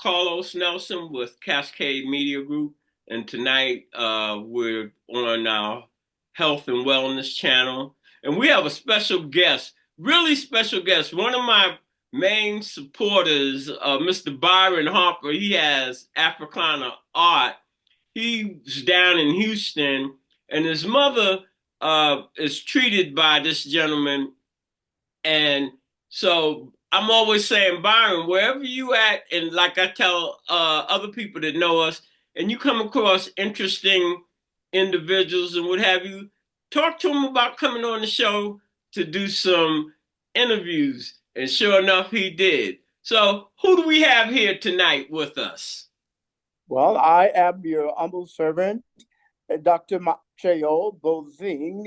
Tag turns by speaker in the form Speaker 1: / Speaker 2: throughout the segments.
Speaker 1: Carlos Nelson with Cascade Media Group, and tonight we're on our health and wellness channel, and we have a special guest, really special guest, one of my main supporters, Mr. Byron Harper. He has Africana Art. He's down in Houston, and his mother is treated by this gentleman, and so I'm always saying, Byron, wherever you at, and like I tell other people that know us, and you come across interesting individuals and what have you, talk to them about coming on the show to do some interviews. And sure enough, he did. So who do we have here tonight with us?
Speaker 2: Well, I am your humble servant, Dr. Maceo Bozing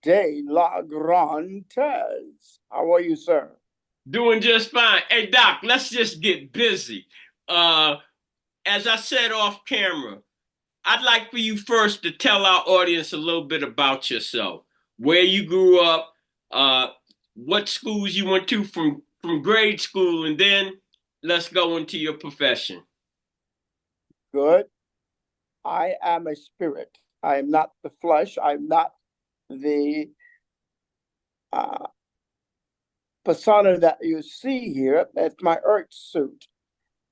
Speaker 2: Delagraentiss. How are you, sir?
Speaker 1: Doing just fine. Hey, Doc, let's just get busy. As I said off camera, I'd like for you first to tell our audience a little bit about yourself, where you grew up, what schools you went to from grade school, and then let's go into your profession.
Speaker 2: Good. I am a spirit. I am not the flesh. I'm not the persona that you see here. It's my earth suit.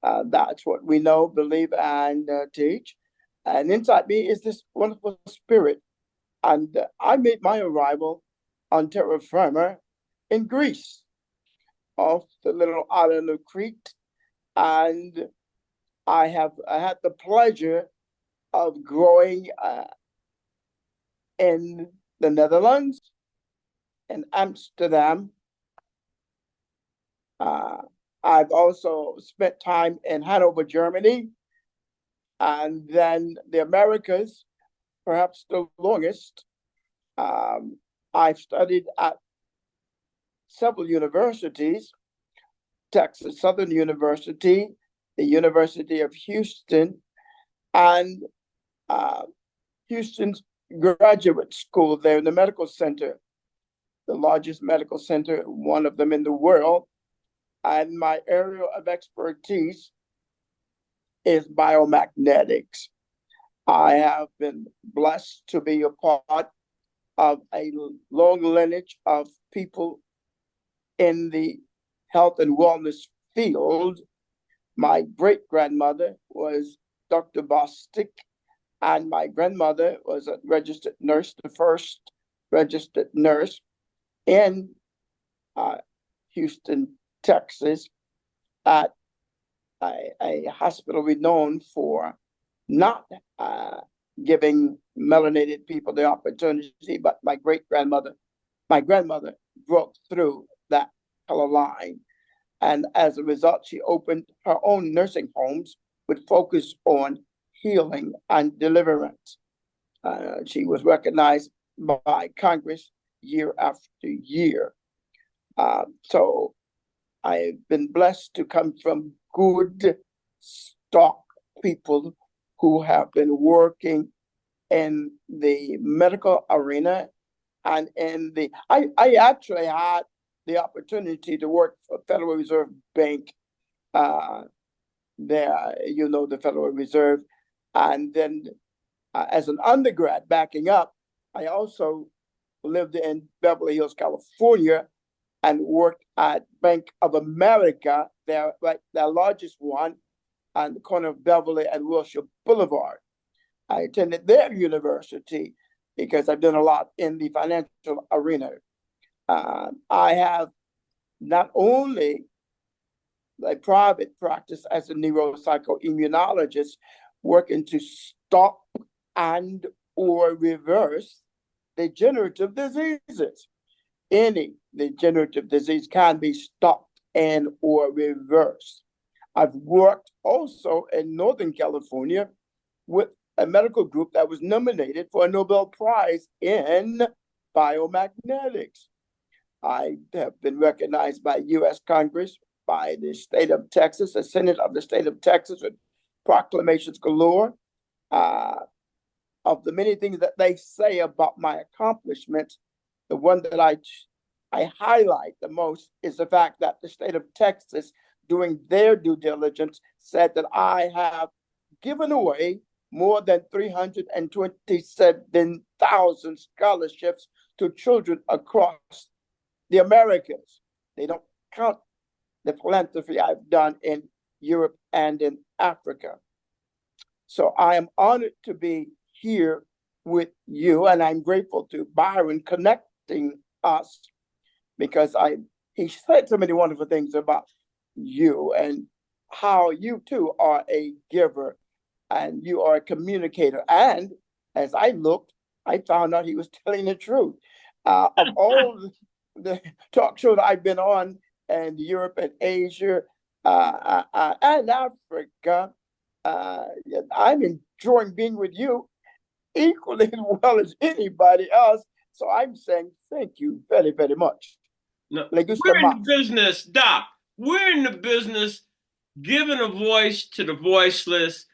Speaker 2: That's what we know, believe, and teach. And inside me is this wonderful spirit. And I made my arrival on terra firma in Greece, off the little island of Crete. And I had the pleasure of growing in the Netherlands, in Amsterdam. I've also spent time in Hanover, Germany, and then the Americas, perhaps the longest. I've studied at several universities: Texas Southern University, the University of Houston, and Houston's graduate school there in the medical center, the largest medical center, one of them in the world. And my area of expertise is biomagnetics. I have been blessed to be a part of a long lineage of people in the health and wellness field. My great-grandmother was Dr. Bostic, and my grandmother was a registered nurse, the first registered nurse in Houston, Texas, at a hospital renowned for not giving melanated people the opportunity, but my grandmother broke through that color line. And as a result, she opened her own nursing homes with focus on healing and deliverance. She was recognized by Congress year after year. So I've been blessed to come from good stock people who have been working in the medical arena and I actually had the opportunity to work for Federal Reserve Bank there, the Federal Reserve. And then as an undergrad, backing up, I also lived in Beverly Hills, California, and worked at Bank of America, their largest one, on the corner of Beverly and Wilshire Boulevard. I attended their university because I've done a lot in the financial arena. I have not only a private practice as a neuro-psycho-immunologist, working to stop and or reverse degenerative diseases. Any degenerative disease can be stopped and or reversed. I've worked also in Northern California with a medical group that was nominated for a Nobel Prize in biomagnetics. I have been recognized by U.S. Congress, by the state of Texas, the Senate of the state of Texas, with proclamations galore. Of the many things that they say about my accomplishments, the one that I highlight the most is the fact that the state of Texas, doing their due diligence, said that I have given away more than 327,000 scholarships to children across the Americas. They don't count the philanthropy I've done in Europe and in Africa. So I am honored to be here with you, and I'm grateful to Byron connecting us, because he said so many wonderful things about you and how you too are a giver and you are a communicator. And as I looked, I found out he was telling the truth. Of all the talk shows I've been on in Europe and Asia and Africa, I'm enjoying being with you equally as well as anybody else. So I'm saying thank you very, very much.
Speaker 1: No,
Speaker 2: Le gusta
Speaker 1: we're in the
Speaker 2: más.
Speaker 1: business, Doc. We're in the business giving a voice to the voiceless.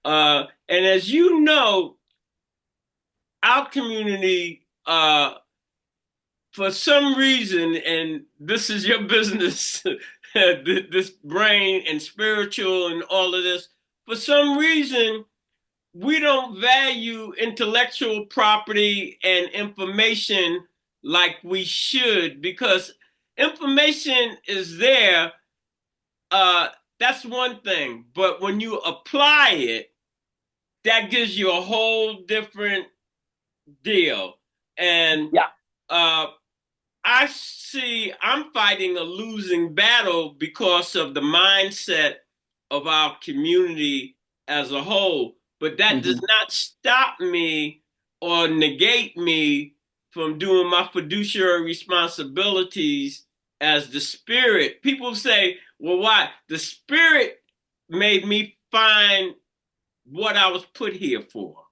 Speaker 1: And as you know, our community, for some reason, and this is your business, this brain and spiritual and all of this, for some reason, we don't value intellectual property and information like we should, because information is there. That's one thing. But when you apply it, that gives you a whole different deal. And
Speaker 2: Yeah.
Speaker 1: I'm fighting a losing battle because of the mindset of our community as a whole. But that does not stop me or negate me from doing my fiduciary responsibilities as the spirit. People say, well, why? The spirit made me find what I was put here for.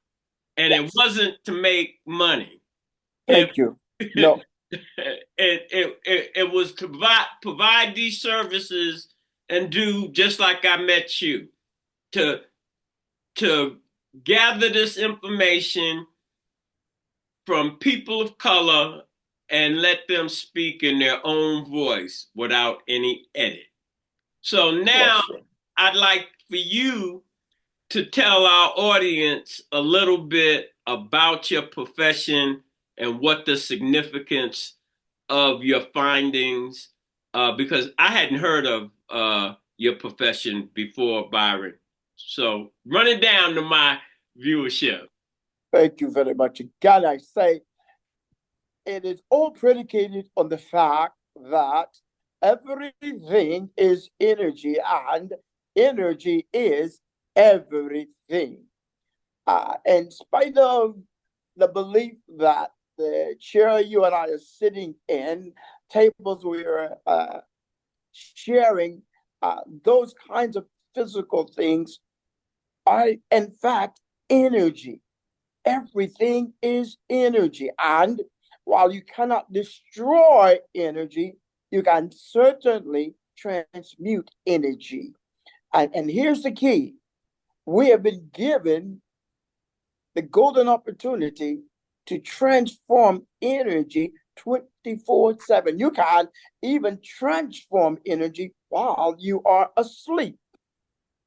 Speaker 1: And it
Speaker 2: Yes.
Speaker 1: wasn't to make money.
Speaker 2: Thank you. No.
Speaker 1: It was to provide these services and do just like I met you, to gather this information from people of color and let them speak in their own voice without any edit. So now
Speaker 2: Yes, sir.
Speaker 1: I'd like for you to tell our audience a little bit about your profession and what the significance of your findings, because I hadn't heard of your profession before, Byron. So run it down to my viewership.
Speaker 2: Thank you very much. Again, I say it is all predicated on the fact that everything is energy and energy is everything. In spite of the belief that the chair you and I are sitting in, tables we are sharing, those kinds of physical things are, in fact, energy. Everything is energy. And while you cannot destroy energy, you can certainly transmute energy. And here's the key: we have been given the golden opportunity to transform energy 24/7. You can even transform energy while you are asleep.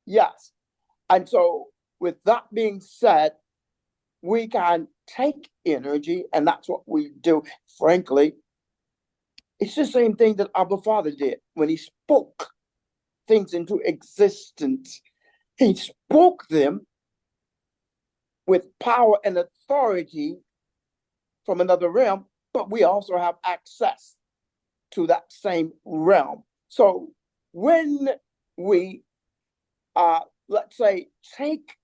Speaker 2: Yes. And so, with that being said, we can take energy, and that's what we do. Frankly, it's the same thing that Abba Father did when he spoke things into existence. He spoke them with power and authority from another realm, but we also have access to that same realm. So when we, let's say, take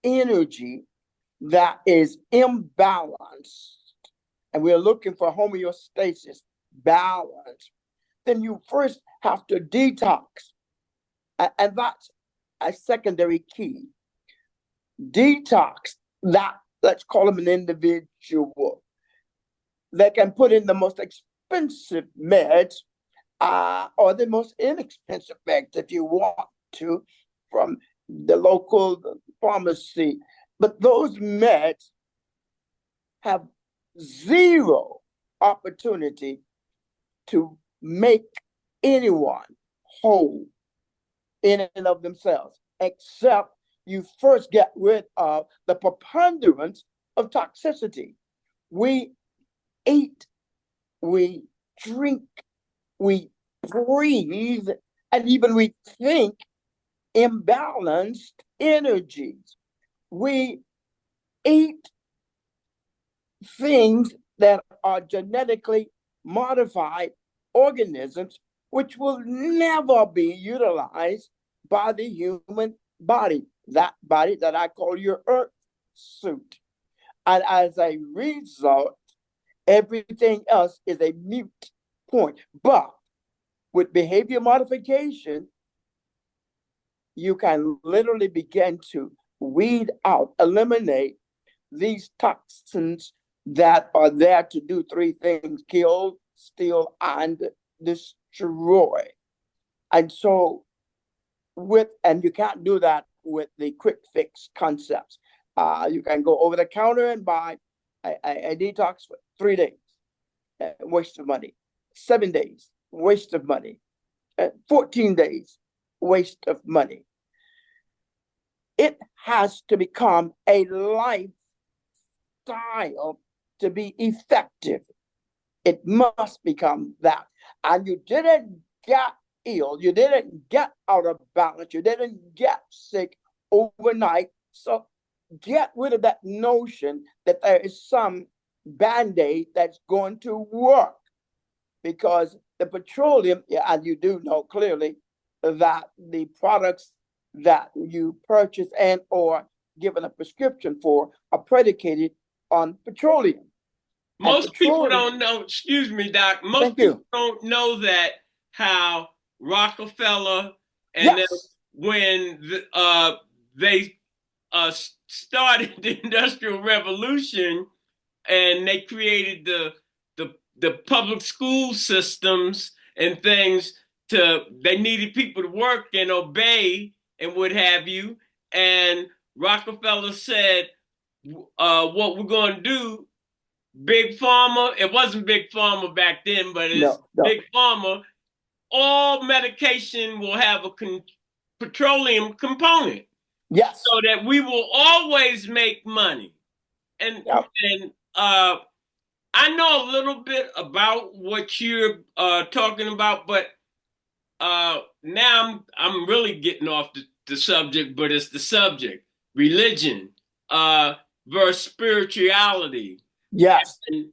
Speaker 2: energy that is imbalanced and we're looking for homeostasis, balance, then you first have to detox. And that's a secondary key. Detox that, let's call them an individual that can put in the most expensive meds or the most inexpensive meds if you want to from the local pharmacy. But those meds have zero opportunity to make anyone whole in and of themselves, except you first get rid of the preponderance of toxicity. We eat, we drink, we breathe, and even we think imbalanced energies. We eat things that are genetically modified organisms, which will never be utilized by the human body, that body that I call your earth suit. And as a result, everything else is a mute point. But with behavior modification, you can literally begin to weed out, eliminate these toxins that are there to do three things: kill, steal, and destroy. And so, and you can't do that with the quick fix concepts. You can go over the counter and buy a detox for 3 days, waste of money. 7 days, waste of money. 14 days, waste of money. It has to become a lifestyle to be effective. It must become that. And you didn't get ill, you didn't get out of balance, you didn't get sick overnight. So get rid of that notion that there is some band-aid that's going to work, because the petroleum, and you do know clearly that the products that you purchase and or given a prescription for are predicated on petroleum.
Speaker 1: Most people don't know, excuse me, Doc, most people don't know that how Rockefeller and then when they started the Industrial Revolution and they created the public school systems and things, they needed people to work and obey and what have you. And Rockefeller said, what we're going to do, Big Pharma, it wasn't Big Pharma back then, but it's Big Pharma, all medication will have a petroleum component.
Speaker 2: Yes.
Speaker 1: So that we will always make money. And I know a little bit about what you're talking about, but now I'm really getting off the subject, but it's the subject: religion versus spirituality.
Speaker 2: Yes.
Speaker 1: And,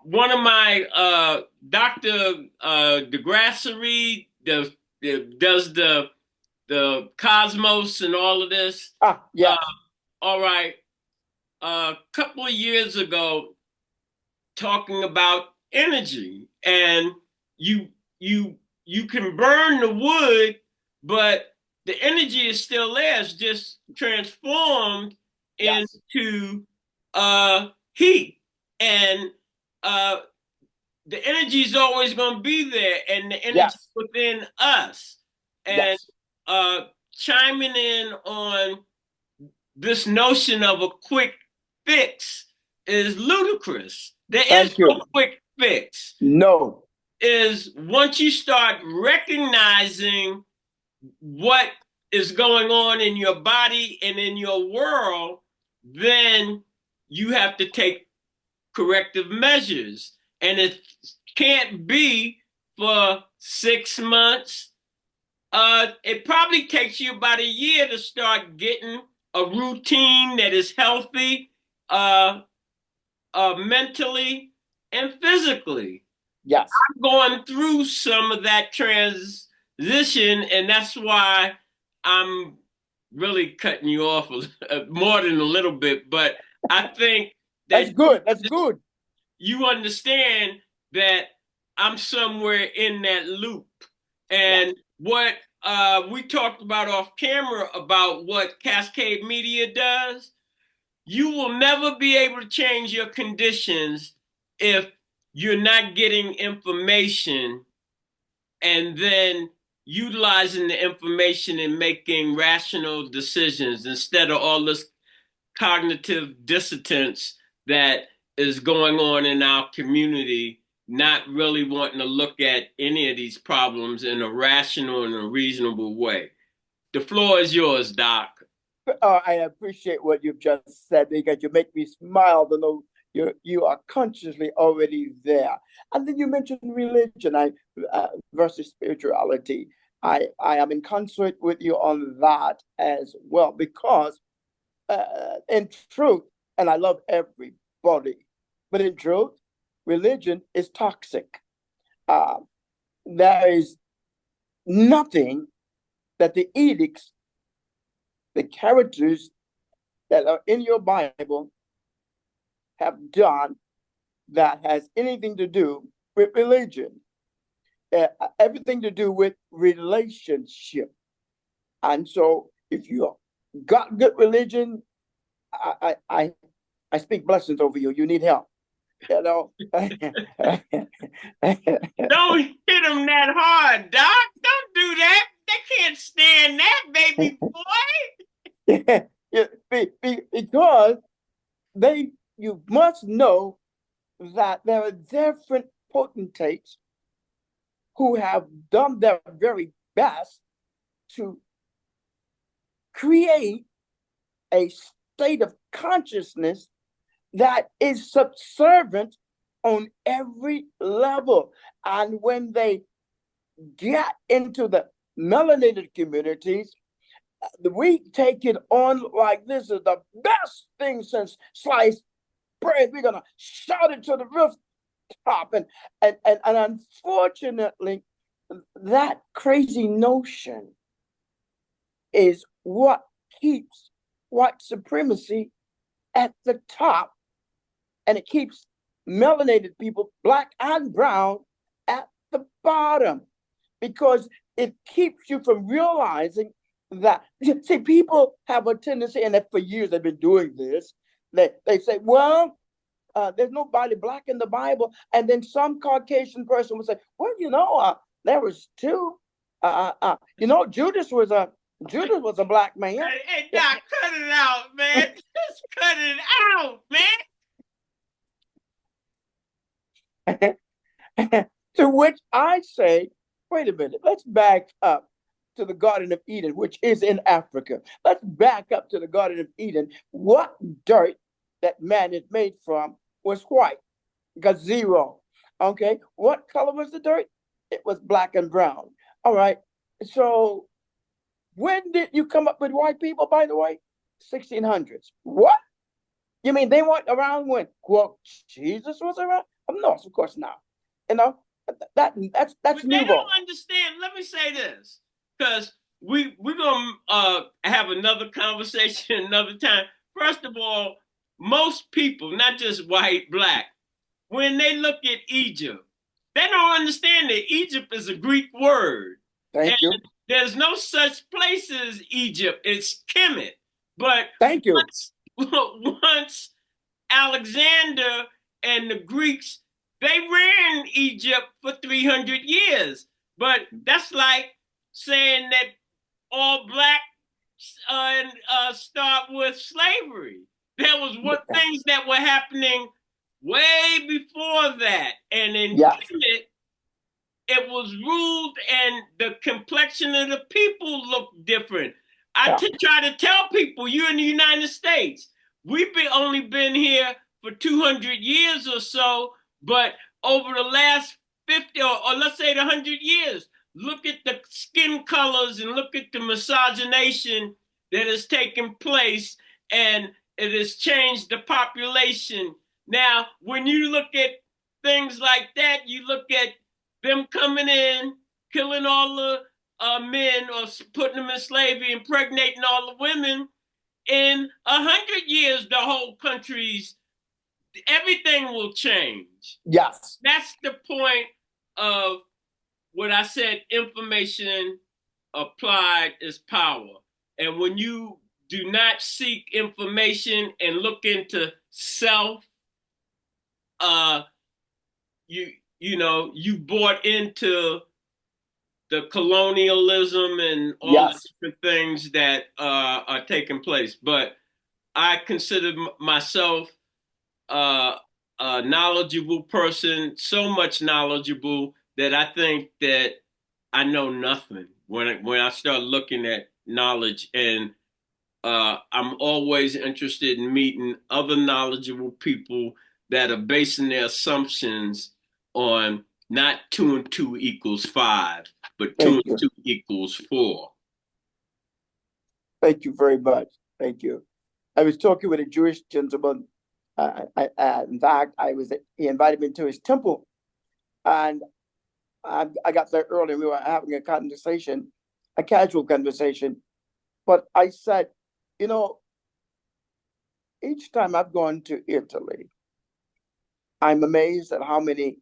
Speaker 1: one of my Dr. Delagraentiss does the cosmos and all of this.
Speaker 2: Yes.
Speaker 1: All right. A couple of years ago, talking about energy, and you can burn the wood, but the energy is still there. It's just transformed into heat, and the energy is always going to be there, and the energy within us. And chiming in on this notion of a quick fix is ludicrous. There is no quick fix.
Speaker 2: No.
Speaker 1: Is once you start recognizing what is going on in your body and in your world, then you have to take corrective measures. And it can't be for 6 months. It probably takes you about a year to start getting a routine that is healthy, mentally and physically.
Speaker 2: Yes.
Speaker 1: I'm going through some of that transition, and that's why I'm really cutting you off more than a little bit. But I think
Speaker 2: that's good. That's good.
Speaker 1: You understand that I'm somewhere in that loop. And what we talked about off camera about what Cascade Media does, you will never be able to change your conditions if you're not getting information and then utilizing the information and making rational decisions instead of all this cognitive dissonance that is going on in our community not really wanting to look at any of these problems in a rational and a reasonable way. The floor is yours, Doc.
Speaker 2: I appreciate what you've just said because you make me smile to know you are consciously already there. And then you mentioned religion versus spirituality. I am in concert with you on that as well because in truth, and I love everybody, but in truth, religion is toxic. Uh, there is nothing that the edicts, the characters that are in your Bible have done that has anything to do with religion, everything to do with relationship. And so, if you got good religion, I speak blessings over you. You need help. You know.
Speaker 1: Don't hit them that hard, Doc. Don't do that. They can't stand that, baby boy.
Speaker 2: Because you must know that there are different potentates who have done their very best to create a state of consciousness that is subservient on every level. And when they get into the melanated communities, we take it on like this is the best thing since sliced bread. We're gonna shout it to the rooftop, and unfortunately, that crazy notion is what keeps white supremacy at the top, and it keeps melanated people, black and brown, at the bottom, because it keeps you from realizing that. See, people have a tendency, and for years they've been doing this. They say, well, there's nobody black in the Bible, and then some Caucasian person will say, well, there was two. Judas was a black man.
Speaker 1: Hey, Doc, cut it out, man. Just cut it out,
Speaker 2: man. To which I say, wait a minute, let's back up to the Garden of Eden, which is in Africa. Let's back up to the Garden of Eden. What dirt that man is made from was white, got zero. Okay, what color was the dirt? It was black and brown. All right, so when did you come up with white people, by the way? 1600s. What? You mean they weren't around when, quote, Jesus was around? No, of course not. You know, that's
Speaker 1: but
Speaker 2: Nouveau.
Speaker 1: They don't understand. Let me say this, because we're gonna have another conversation another time. First of all, most people, not just white, black, when they look at Egypt, they don't understand that Egypt is a Greek word.
Speaker 2: Thank you.
Speaker 1: There's no such place as Egypt. It's Kemet. But
Speaker 2: thank you.
Speaker 1: Once Alexander and the Greeks, they ran Egypt for 300 years. But that's like saying that all black start with slavery. There was things that were happening way before that. And in Kemet, it was ruled and the complexion of the people looked different. I try to tell people, you're in the United States. We've only been here for 200 years or so, but over the last 50 or let's say 100 years, look at the skin colors and look at the miscegenation that has taken place, and it has changed the population. Now, when you look at things like that, you look at them coming in, killing all the men or putting them in slavery, impregnating all the women. In 100 years, the whole country's, everything will change.
Speaker 2: Yes.
Speaker 1: That's the point of what I said, information applied is power. And when you do not seek information and look into self, you bought into the colonialism and all the different things that are taking place. But I consider myself a a knowledgeable person, so much knowledgeable that I think that I know nothing when I start looking at knowledge. And I'm always interested in meeting other knowledgeable people that are basing their assumptions on not 2 and 2 equals 5, but two
Speaker 2: Thank
Speaker 1: and
Speaker 2: you.
Speaker 1: two equals 4.
Speaker 2: Thank you very much. Thank you. I was talking with a Jewish gentleman. In fact, he invited me to his temple, and I got there early. We were having a conversation, a casual conversation. But I said, you know, each time I've gone to Italy, I'm amazed at how many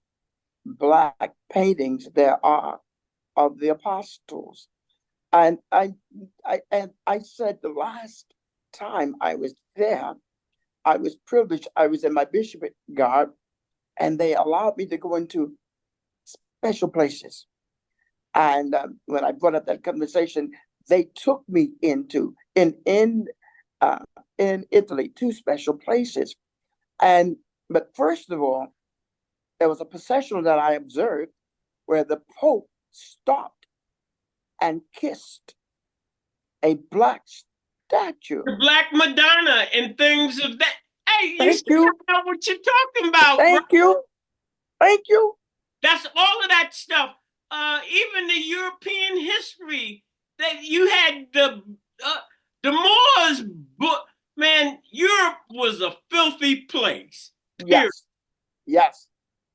Speaker 2: Black paintings there are of the apostles. And I said the last time I was there, I was privileged. I was in my bishop garb, and they allowed me to go into special places. And when I brought up that conversation, they took me into uh, in Italy 2 special places. But first of all, there was a procession that I observed where the Pope stopped and kissed a Black statue.
Speaker 1: The Black Madonna and things of that. Hey, you
Speaker 2: Thank
Speaker 1: see,
Speaker 2: you.
Speaker 1: I know what you're talking about, bro.
Speaker 2: Thank you. Thank you.
Speaker 1: That's all of that stuff. Even the European history that you had the Moors. Man, Europe was a filthy place. Period.
Speaker 2: Yes. Yes.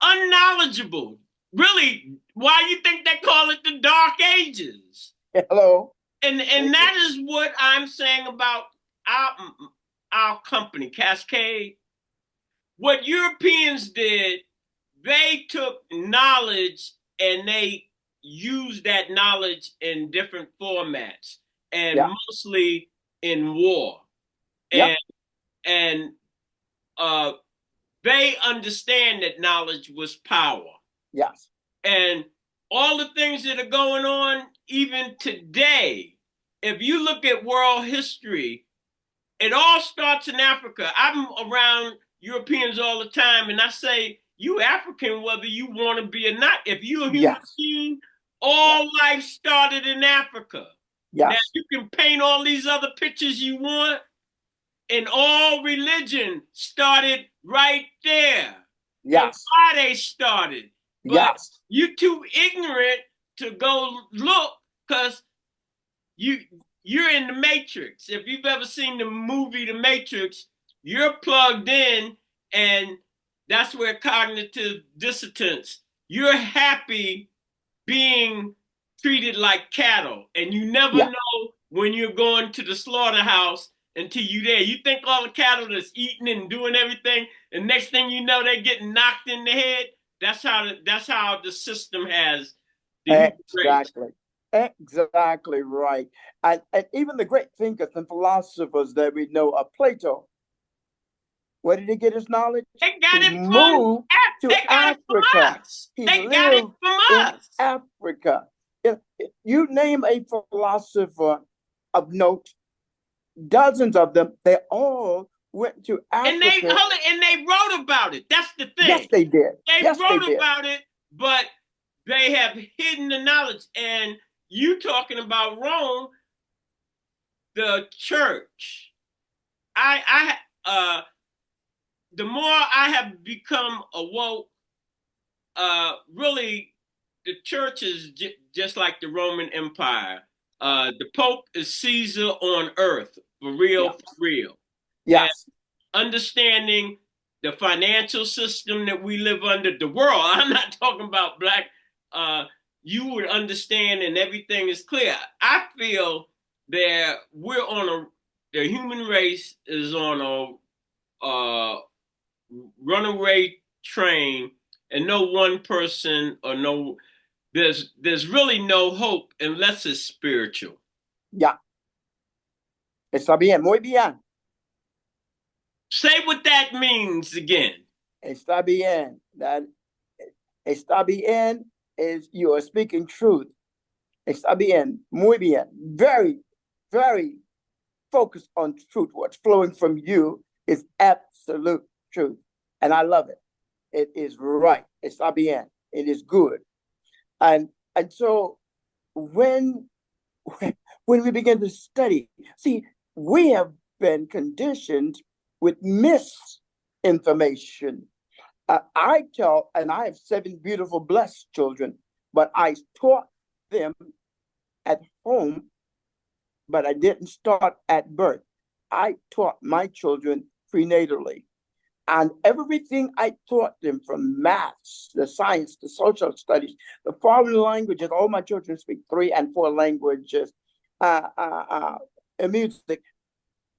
Speaker 1: Unknowledgeable. Really, why you think they call it the Dark Ages?
Speaker 2: Hello.
Speaker 1: And that is what I'm saying about our company, Cascade. What Europeans did, they took knowledge and they used that knowledge in different formats, and
Speaker 2: Yeah.
Speaker 1: mostly in war.
Speaker 2: Yeah.
Speaker 1: And uh, they understand that knowledge was power.
Speaker 2: Yes.
Speaker 1: And all the things that are going on even today, if you look at world history, it all starts in Africa. I'm around Europeans all the time, and I say, you African, whether you want to be or not. If you're a human
Speaker 2: Yes.
Speaker 1: being, all life started in Africa. Now,
Speaker 2: Yes.
Speaker 1: you can paint all these other pictures you want, and all religion started right there. And
Speaker 2: Yes.
Speaker 1: why they started. But
Speaker 2: Yes.
Speaker 1: you're too ignorant to go look, because you're in the Matrix. If you've ever seen the movie The Matrix, you're plugged in, and that's where cognitive dissonance. You're happy being treated like cattle, and you never
Speaker 2: Yeah.
Speaker 1: know when you're going to the slaughterhouse until you're there. You think all the cattle that's eating and doing everything, and next thing you know, they're getting knocked in the head. That's how the system has the human race.
Speaker 2: Exactly. Exactly right. And even the great thinkers and philosophers that we know of, Plato, where did he get his knowledge?
Speaker 1: They got
Speaker 2: He
Speaker 1: it from
Speaker 2: moved to
Speaker 1: they got it from
Speaker 2: Africa.
Speaker 1: us.
Speaker 2: He
Speaker 1: They got it
Speaker 2: lived
Speaker 1: from
Speaker 2: in
Speaker 1: us.
Speaker 2: Africa. If you name a philosopher of note, dozens of them, they all went to
Speaker 1: And
Speaker 2: Africa.
Speaker 1: they wrote about it. That's the thing.
Speaker 2: Yes, they did.
Speaker 1: They
Speaker 2: Yes, they
Speaker 1: wrote
Speaker 2: did.
Speaker 1: about it, but they have hidden the knowledge. And you talking about Rome, the church. The more I have become awoke, really, the church is just like the Roman Empire. The Pope is Caesar on earth, for real,
Speaker 2: Yes.
Speaker 1: for real. And
Speaker 2: Yes.
Speaker 1: understanding the financial system that we live under, the world, I'm not talking about Black, you would understand, and everything is clear. I feel that the human race is on a runaway train, and no one person or no, there's really no hope unless it's spiritual.
Speaker 2: Yeah. Está bien, muy bien.
Speaker 1: Say what that means again.
Speaker 2: Está bien. That está bien is you are speaking truth. Está bien, muy bien. Very, very focused on truth. What's flowing from you is absolute truth. And I love it. it is right. Está bien. It is good. And so when when we begin to study, see, we have been conditioned with misinformation. I tell, and I have 7 beautiful, blessed children, but I taught them at home, but I didn't start at birth. I taught my children prenatally. And everything I taught them, from maths, the science, the social studies, the foreign languages, all my children speak 3 and 4 languages, and music.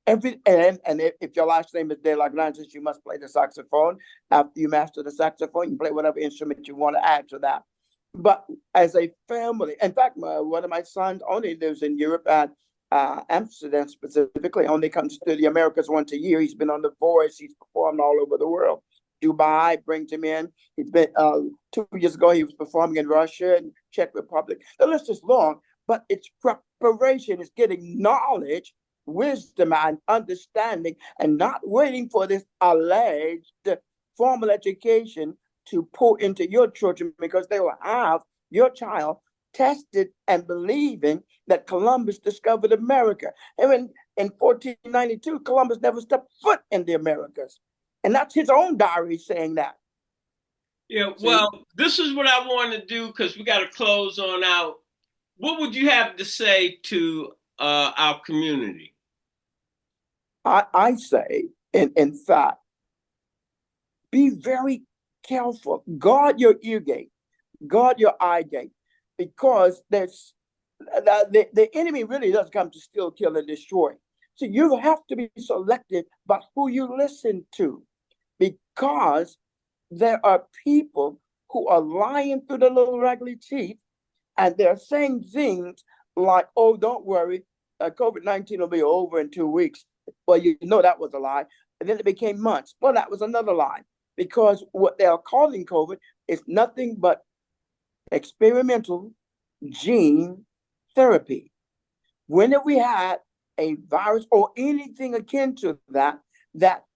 Speaker 2: And if your last name is Delagraentiss, you must play the saxophone. After you master the saxophone, you play whatever instrument you want to add to that. But as a family, in fact, one of my sons only lives in Europe, and Amsterdam specifically, only comes to the Americas once a year. He's been on The Voice. He's performed all over the world. Dubai brings him in. He's been 2 years ago. He was performing in Russia and Czech Republic. The list is long, but it's preparation. It's getting knowledge, wisdom, and understanding, and not waiting for this alleged formal education to pour into your children, because they will have your child tested and believing that Columbus discovered America. And in 1492, Columbus never stepped foot in the Americas. And that's his own diary saying that.
Speaker 1: Yeah, well, this is what I want to do, because we got to close on out. What would you have to say to our community?
Speaker 2: I say, in fact, be very careful. Guard your ear gate, guard your eye gate, because the enemy really does come to steal, kill, and destroy. So you have to be selective about who you listen to, because there are people who are lying through the little raggedy teeth, and they're saying things like, "Oh, don't worry, COVID-19 will be over in 2 weeks." Well, you know that was a lie. And then it became months. Well, that was another lie, because what they are calling COVID is nothing but experimental gene therapy. When have we had a virus or anything akin to that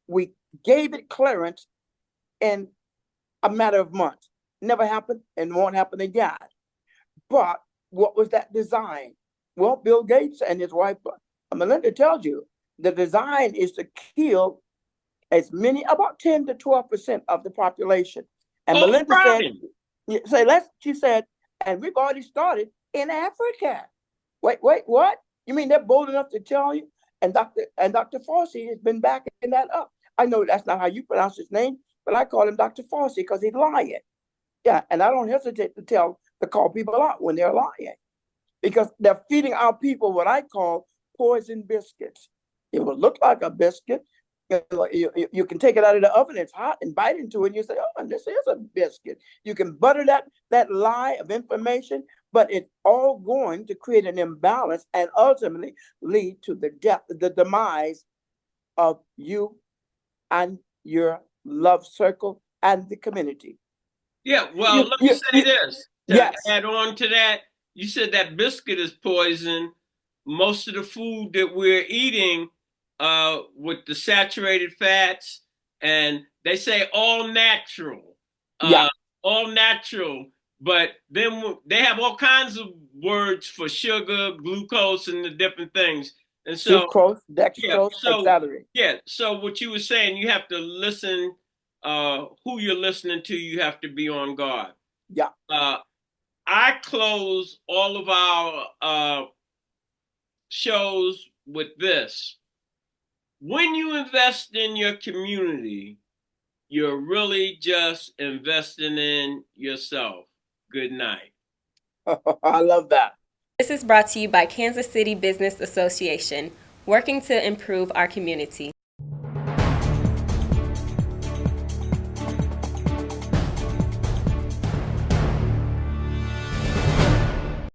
Speaker 2: we gave it clearance in a matter of months? Never happened and won't happen again. But what was that design? Well, Bill Gates and his wife Melinda tells you the design is to kill as many, about 10 to 12% of the population. And Melinda said, she said, and we've already started in Africa. Wait, what? You mean they're bold enough to tell you? And Dr. Fauci has been backing that up. I know that's not how you pronounce his name, but I call him Dr. Fauci because he's lying. Yeah, and I don't hesitate to call people out when they're lying, because they're feeding our people what I call poison biscuits. It will look like a biscuit. You can take it out of the oven, it's hot, and bite into it, and you say, "Oh, this is a biscuit." You can butter that lie of information, but it's all going to create an imbalance and ultimately lead to the demise of you and your love circle and the community.
Speaker 1: Yeah, well, let me say this.
Speaker 2: Yes.
Speaker 1: Add on to that, you said that biscuit is poison. Most of the food that we're eating with the saturated fats, and they say all natural, all natural, but then they have all kinds of words for sugar, glucose, and the different things. And so,
Speaker 2: sucrose, dextrose, etc.
Speaker 1: Yeah, so what you were saying, you have to listen. Who you're listening to, you have to be on guard.
Speaker 2: Yeah.
Speaker 1: I close all of our shows with this. When you invest in your community, you're really just investing in yourself. Good night.
Speaker 2: I love that.
Speaker 3: This is brought to you by Kansas City Business Association, working to improve our community.